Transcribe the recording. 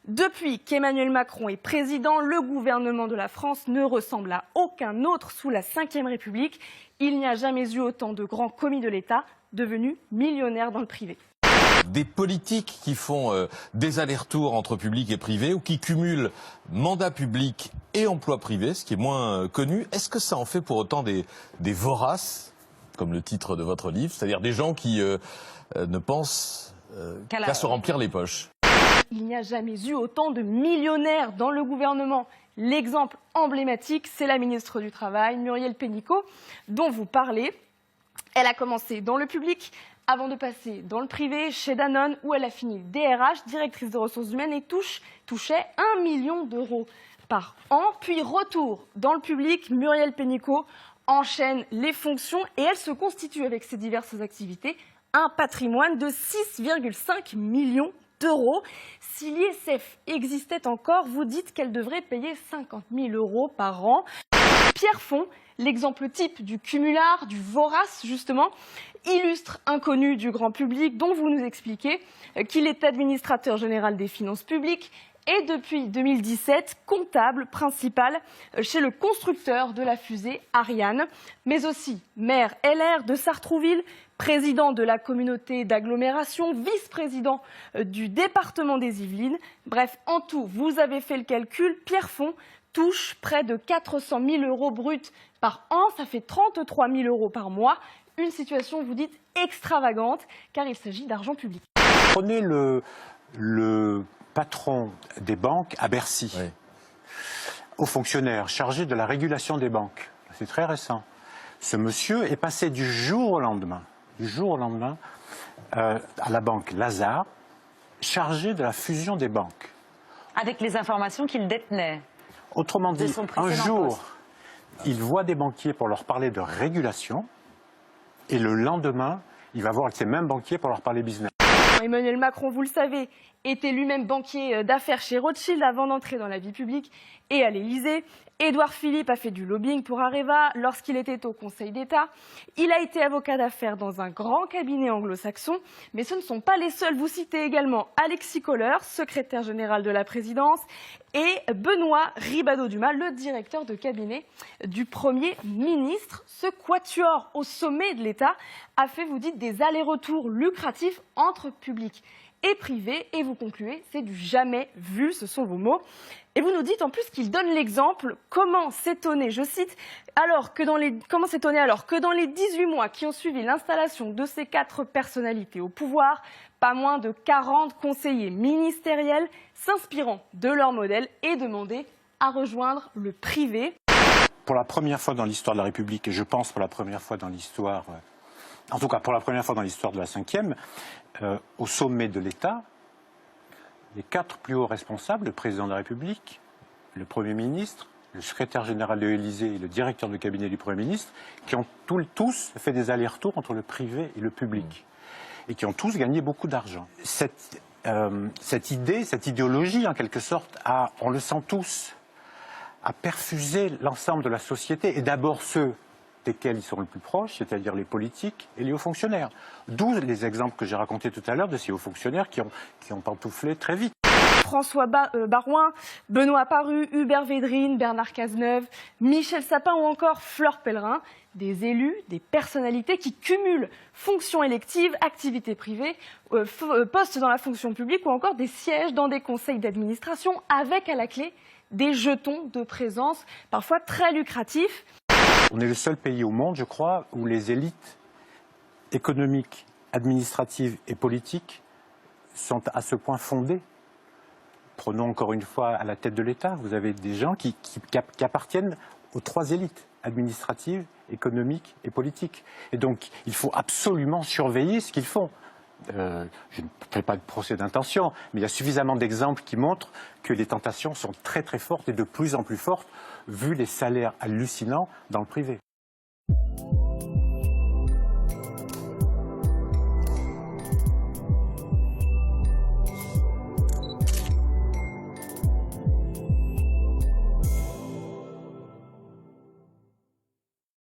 Depuis qu'Emmanuel Macron est président, le gouvernement de la France ne ressemble à aucun autre sous la Ve République. Il n'y a jamais eu autant de grands commis de l'État devenus millionnaires dans le privé. Des politiques qui font des allers-retours entre public et privé ou qui cumulent mandat public et emploi privé, ce qui est moins connu. Est-ce que ça en fait pour autant des voraces, comme le titre de votre livre, c'est-à-dire des gens qui ne pensent qu'à se remplir les poches? Il n'y a jamais eu autant de millionnaires dans le gouvernement. L'exemple emblématique, c'est la ministre du Travail, Muriel Pénicaud, dont vous parlez. Elle a commencé dans le public avant de passer dans le privé, chez Danone, où elle a fini DRH, directrice de ressources humaines, et touchait 1 million d'euros par an. Puis retour dans le public, Muriel Pénicaud enchaîne les fonctions et elle se constitue avec ses diverses activités un patrimoine de 6,5 millions d'euros. Si l'ISF existait encore, vous dites qu'elle devrait payer 50 000 euros par an. Pierre Font, l'exemple type du cumulard, du vorace justement, illustre inconnu du grand public dont vous nous expliquez qu'il est administrateur général des finances publiques et depuis 2017 comptable principal chez le constructeur de la fusée Ariane, mais aussi maire LR de Sartrouville, président de la communauté d'agglomération, vice-président du département des Yvelines. Bref, en tout, vous avez fait le calcul, Pierre Font touche près de 400 000 euros bruts par an, ça fait 33 000 euros par mois. Une situation, vous dites, extravagante, car il s'agit d'argent public. Prenez le patron des banques à Bercy, oui, haut fonctionnaire chargé de la régulation des banques. C'est très récent. Ce monsieur est passé du jour au lendemain à la banque Lazare, chargé de la fusion des banques. Avec les informations qu'il détenait. Autrement dit, un jour, il voit des banquiers pour leur parler de régulation, et le lendemain, il va voir ces mêmes banquiers pour leur parler business. Emmanuel Macron, vous le savez, était lui-même banquier d'affaires chez Rothschild avant d'entrer dans la vie publique et à l'Élysée. Édouard Philippe a fait du lobbying pour Areva lorsqu'il était au Conseil d'État. Il a été avocat d'affaires dans un grand cabinet anglo-saxon. Mais ce ne sont pas les seuls. Vous citez également Alexis Kohler, secrétaire général de la présidence, et Benoît Ribadeau-Dumas, le directeur de cabinet du Premier ministre. Ce quatuor au sommet de l'État a fait, vous dites, des allers-retours lucratifs entre public et privé, et vous concluez, c'est du jamais vu, ce sont vos mots. Et vous nous dites en plus qu'il donne l'exemple, comment s'étonner, je cite, comment s'étonner alors que dans les 18 mois qui ont suivi l'installation de ces 4 personnalités au pouvoir, pas moins de 40 conseillers ministériels s'inspirant de leur modèle et demandaient à rejoindre le privé. Pour la première fois dans l'histoire de la République, et je pense pour la première fois dans l'histoire, en tout cas pour la première fois dans l'histoire de la Ve, au sommet de l'État, les 4 plus hauts responsables, le président de la République, le Premier ministre, le secrétaire général de l'Élysée et le directeur de cabinet du Premier ministre, qui ont tous fait des allers-retours entre le privé et le public, et qui ont tous gagné beaucoup d'argent. Cette idée, cette idéologie, en quelque sorte, on le sent tous, a perfusé l'ensemble de la société, et d'abord ceux desquels ils sont le plus proches, c'est-à-dire les politiques et les hauts fonctionnaires. D'où les exemples que j'ai racontés tout à l'heure de ces hauts fonctionnaires qui ont pantouflé très vite. François Baroin, Benoît Paru, Hubert Védrine, Bernard Cazeneuve, Michel Sapin ou encore Fleur Pellerin, des élus, des personnalités qui cumulent fonctions électives, activités privées, postes dans la fonction publique ou encore des sièges dans des conseils d'administration avec à la clé des jetons de présence parfois très lucratifs. On est le seul pays au monde, je crois, où les élites économiques, administratives et politiques sont à ce point fondées. Prenons encore une fois à la tête de l'État, vous avez des gens qui appartiennent aux 3 élites, administratives, économiques et politiques. Et donc, il faut absolument surveiller ce qu'ils font. Je ne fais pas de procès d'intention, mais il y a suffisamment d'exemples qui montrent que les tentations sont très très fortes et de plus en plus fortes, vu les salaires hallucinants dans le privé.